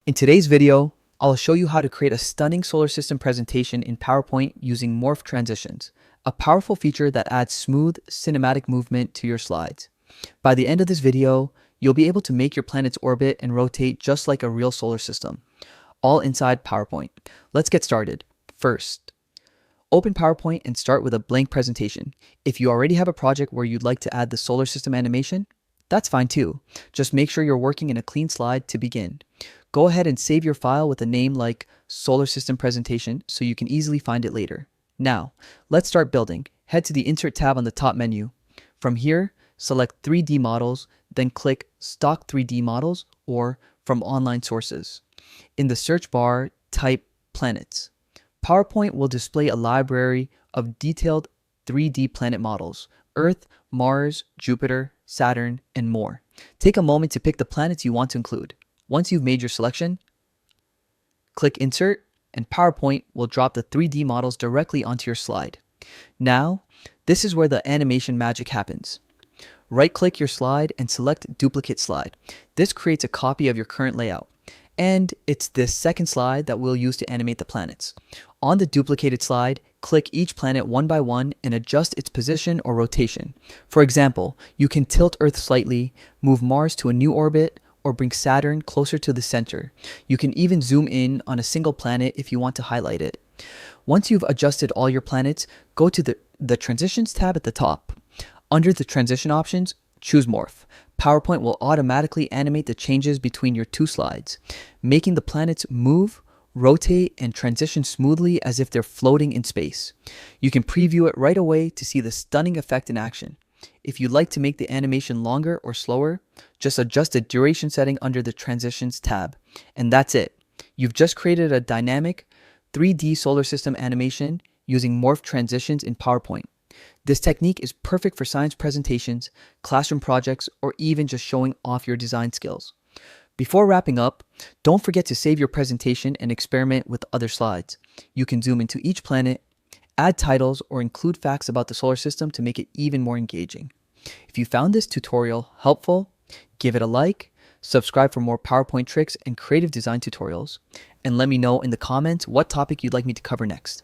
In today's video, I'll show you how to create a stunning solar system presentation in PowerPoint using Morph transitions, a powerful feature that adds smooth, cinematic movement to your slides. By the end of this video, you'll be able to make your planet's orbit and rotate just like a real solar system, all inside PowerPoint. Let's get started. First, open PowerPoint and start with a blank presentation. If you already have a project where you'd like to add the solar system animation, that's fine too. Just make sure you're working in a clean slide to begin. Go ahead and save your file with a name like Solar System Presentation so you can easily find it later. Now, let's start building. Head to the Insert tab on the top menu. From here, select 3D models, then click Stock 3D Models or From Online Sources. In the search bar, type Planets. PowerPoint will display a library of detailed 3D planet models: Earth, Mars, Jupiter, Saturn, and more. Take a moment to pick the planets you want to include. Once you've made your selection, click Insert, and PowerPoint will drop the 3D models directly onto your slide. Now, this is where the animation magic happens. Right-click your slide and select Duplicate Slide. This creates a copy of your current layout, and it's this second slide that we'll use to animate the planets. On the duplicated slide, click each planet one by one and adjust its position or rotation. For example, you can tilt Earth slightly, move Mars to a new orbit, or bring Saturn closer to the center. You can even zoom in on a single planet if you want to highlight it. Once you've adjusted all your planets, go to the Transitions tab at the top. Under the Transition options, choose Morph. PowerPoint will automatically animate the changes between your two slides, making the planets move, rotate, and transition smoothly as if they're floating in space. You can preview it right away to see the stunning effect in action. If you'd like to make the animation longer or slower, just adjust the duration setting under the Transitions tab. And that's it. You've just created a dynamic 3D solar system animation using Morph transitions in PowerPoint. This technique is perfect for science presentations, classroom projects, or even just showing off your design skills. Before wrapping up, don't forget to save your presentation and experiment with other slides. You can zoom into each planet, add titles, or include facts about the solar system to make it even more engaging. If you found this tutorial helpful, give it a like, subscribe for more PowerPoint tricks and creative design tutorials, and let me know in the comments what topic you'd like me to cover next.